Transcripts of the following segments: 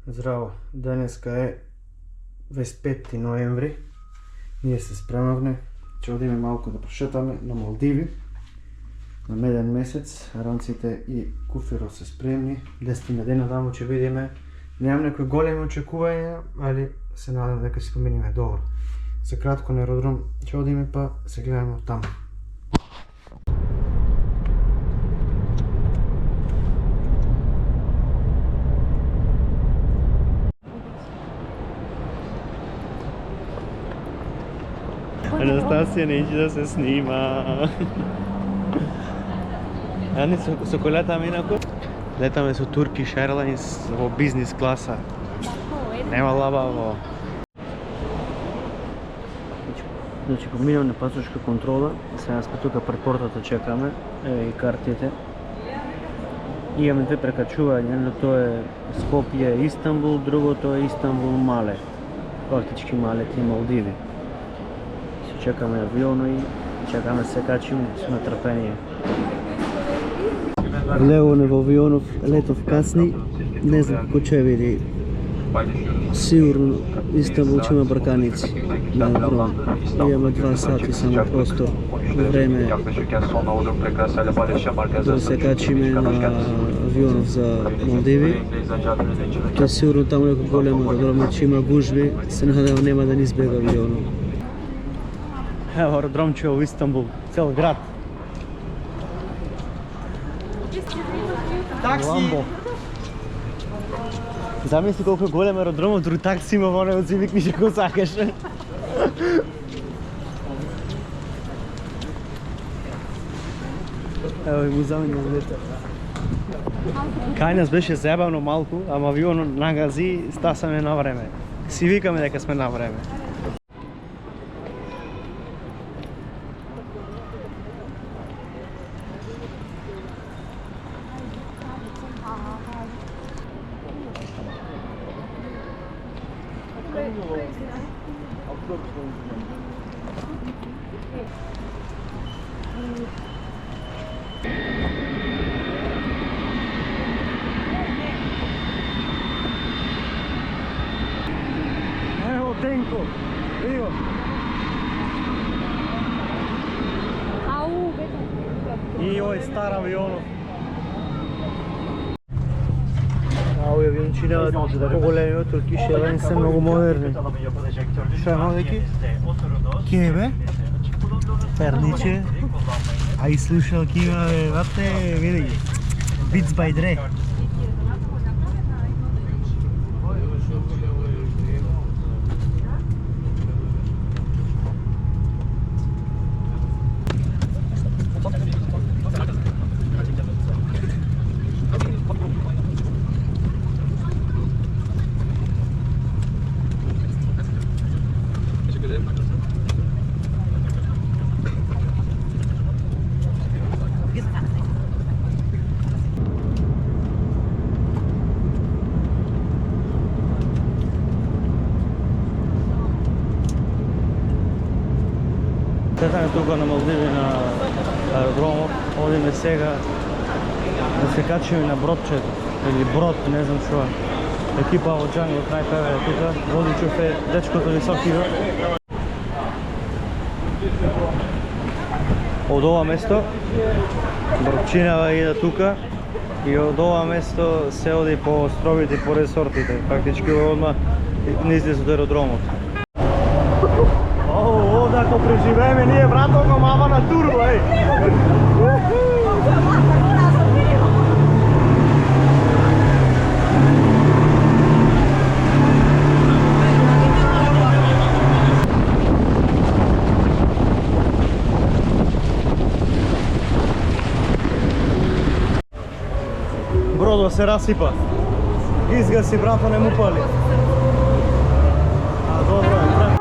Здраво, денеска е 25 ноември. Ние се спремавме, ќе одиме малку да прошетаме на Малдиви на меден месец. Ранците и куфиро се спремни. 10 дена таму ќе видиме. Немам некои големи очекувања, али се надам дека ќе поминиме добро. За кратко на аеродром ќе одиме, па се гледаме од таму. Анастасија не иде да се снима. Ани со кој летаме инаку? Летаме со Turkish Airlines во бизнис класа. Нема лабаво. Значи, поминавме пасошка контрола, сега сме тука пред портата чекаме, и картите. Имаме две прекачувања, едно тоа е Скопје Истанбул, другото е Истанбул Мале. Фактички Малет и Малдиви. Чекаме авиону и чекаме се качиме со натрпение. Влегуваме во авионов, летов касни, не знам како ќе види. Сигурно Истанбул ќе има брканици на аеродром. Имаме 2 сати само простор време да се качиме на авионов за Малдиви. Тоа сигурно таму некој голем аеродром, ќе има гужви, се надевам нема да ни избега авионов. Ево аеродромче во Истанбул, цел град. Такси! Замисли колку голем аеродром, друг такси има во него, си викниш ако сакаш. Ево и му заменил лета. Кај нас беше забавно малку, ама авионот нагази, стасаме на време. Си викаме дека сме на време. Evo Tenko, evo. И овој стар авионов. Овие авиончина поголеми од Turkish Airlines се многу модерни. Што е модеки? Кебе? Перниче? А и слушалки има, вате, види, Beats by Dre. Сетаме тука на Малдиви на аеродромот, одиме сега да се качиме на бродчето, или брод, не знам што е. Екипа од Джангот најпеве е тука, водичов е дечкото високиво. Од ова место бродчинава иде тука и од ова место се оди по островите, по ресортите, фактички одма не излезе од аеродромот. Да го преживееме ние, брато, го мама на турбо, еј! Бродо се расипа. Изгаси, брато, не му пали. А, добро е, брат.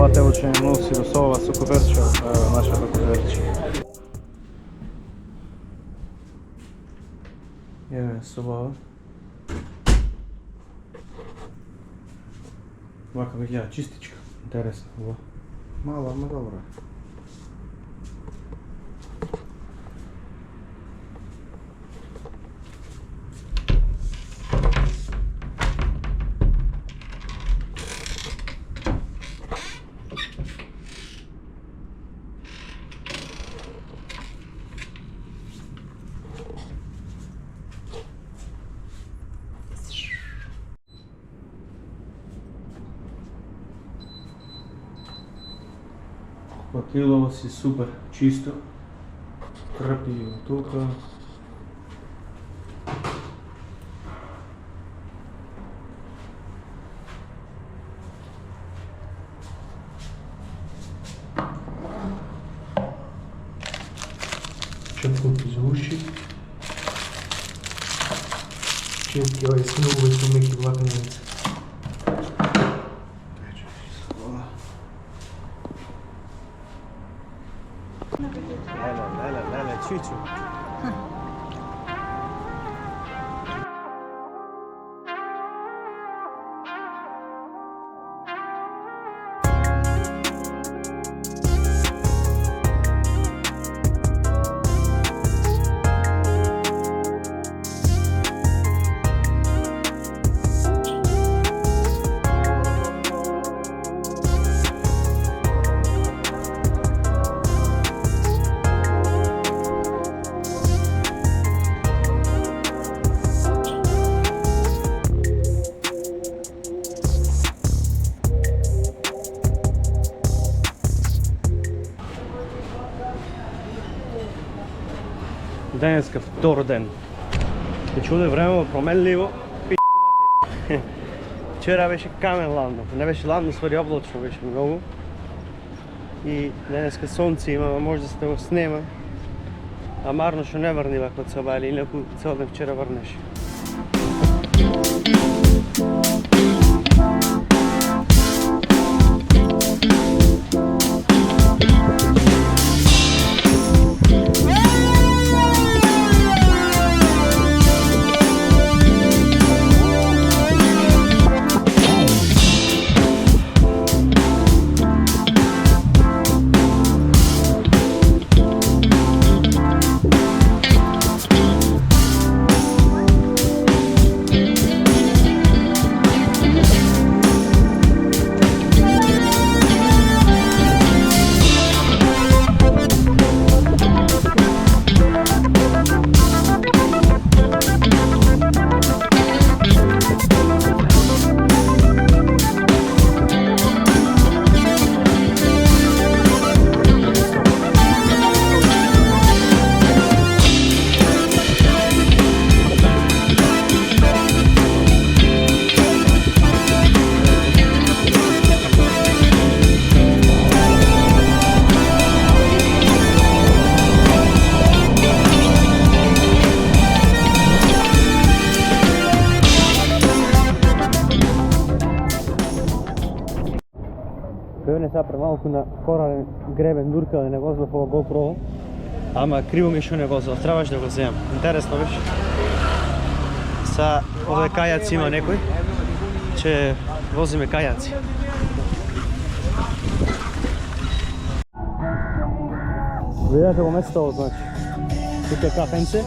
Пателче носи до сова со коверче, нашата коверче. Еве собава. Вака виѓа чистичка, интересно ова. Мала, ама добра. Патилово си супер чисто, крпи од тука. Четколки за уши. Четки овие снугови со меки влакњаница. Леле, чичу. Денеска втор ден. Се чуде време променливо, пичко матери. Вчера беше камен ладно, не беше ладно, ствари облачно беше многу. И денеска сонце има, може да се го снема. А марно што не врнива кod се обали, инаку цел ден вчера врнеше. Не са премалку на корален гребен дурка да не возле по GoPro, ама криво ми што не возел, требаш да го земам. Интересно беше. Са овде кајаци има некој, че возиме кајаци. Видете го местото, значи. Тука е кафенце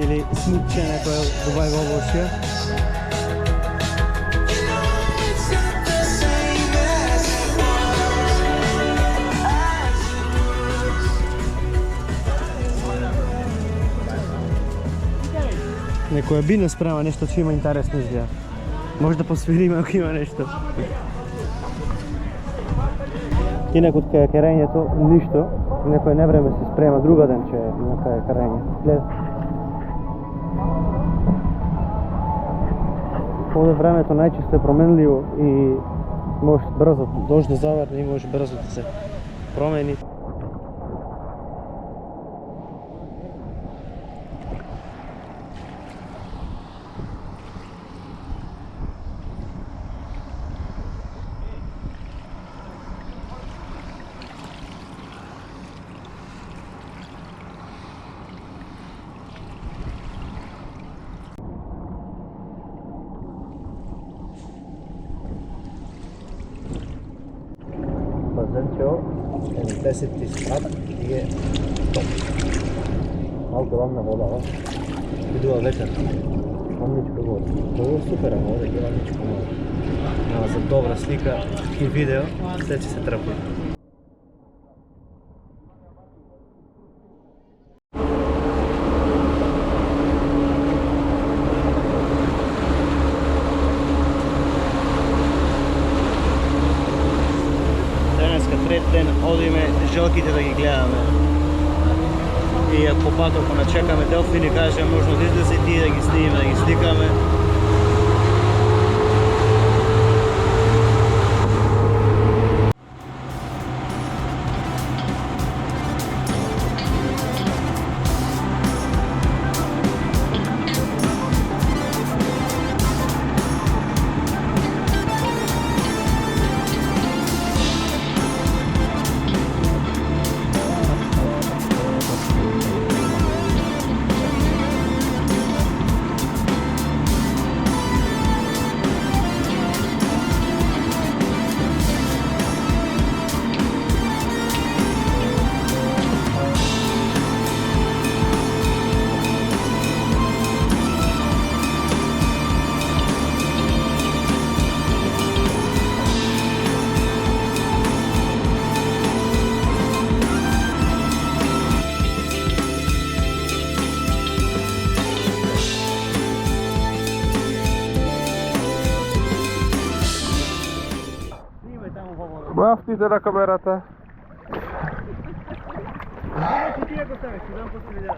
или смутче некој Дубај го облачија. Некоја бина спрема нешто че има интересно изгледа. Може да посвириме ако има нешто. Инаку од кај керењето ништо. Некој невреме се спрема друга ден че на кај керење. Гледа. Овде времето најчесто е променливо и може брзо дожд да заврне и може брзо да се промени. празен, ќе 10 спрат и е топ. Малко рамна вода, видува ветер. Рамничка вода. Тоа е супер, ама овде ќе рамничка вода. Ама за добра слика и видео, се ќе се трпи. Трет ден одиме желките да ги гледаме. И по патот кога чекаме делфини, каже можно да излезе ти да ги снимиме, да ги сликаме. Мавтите на камерата. Ти ако ставиш, ти дам после видео.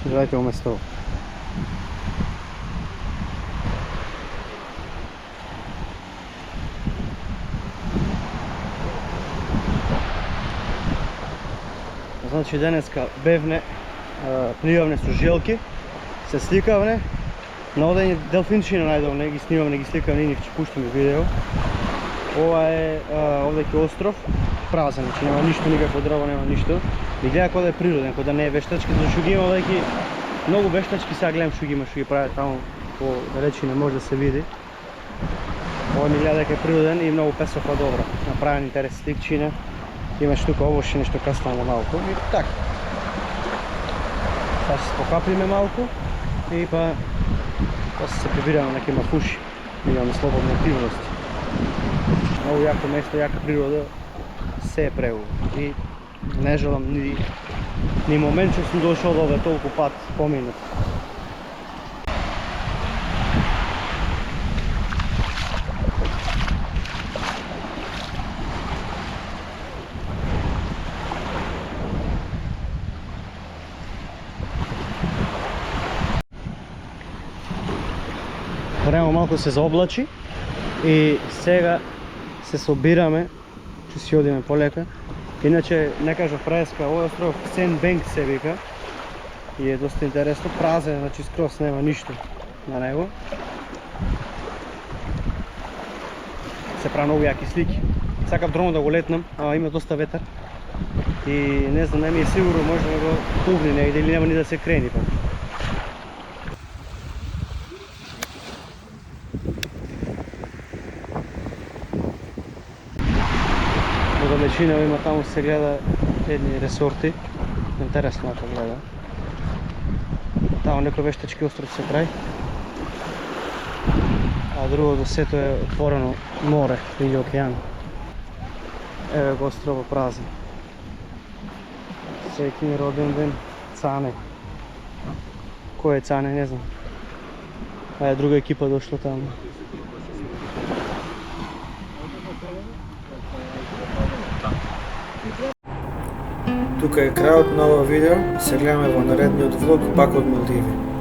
Гледайте го место. Значи денеска бевне, пливавне со желки, се сликавне, на одење делфинчина најдовне, ги снимавне, ги сликавне и ни ќе пуштиме видео. Ова е овдеки остров, празен, значи нема ништо, никакво дрво, нема ништо. И гледа кога да е природен, кога да не е вештачки, зашто ги има овдеки многу вештачки, сега гледам што ги има, што ги правят таму, по далечи не може да се види. Ова ми гледа дека е природен и многу песоха добра, направен интерес сликчина. Имаш тука овоше нешто каснало малку и така. Сега ќе се покапиме малку и па после се прибираме на кема фуши. Имаме слободна активност. Многу јако место, јака природа, се е преубаво. И не желам ни момент што сум дошол овде толку пат поминат. Време малку се заоблачи и сега се собираме, ќе си одиме полека. Иначе, не кажав преска, овој остров Сен-Бенк се вика и е доста интересно, празен, значи скрос нема ништо на него. се прави многу јаки слики. Сакав дронот да го летнам, а има доста ветар. И не знам, не ми е сигурно, може да го пугне негде или нема ни да се крени па. Во далечина има таму се гледа едни ресорти. Интересно ако гледа. Таму некој вештачки остров се крај. А другото сето е отворено море или океан. Еве го острово празен. Среќни роден ден Цане. Кој е Цане, не знам. А е друга екипа дошла таму. Тука е крајот на ова видео, се гледаме во наредниот влог пак од Малдиви.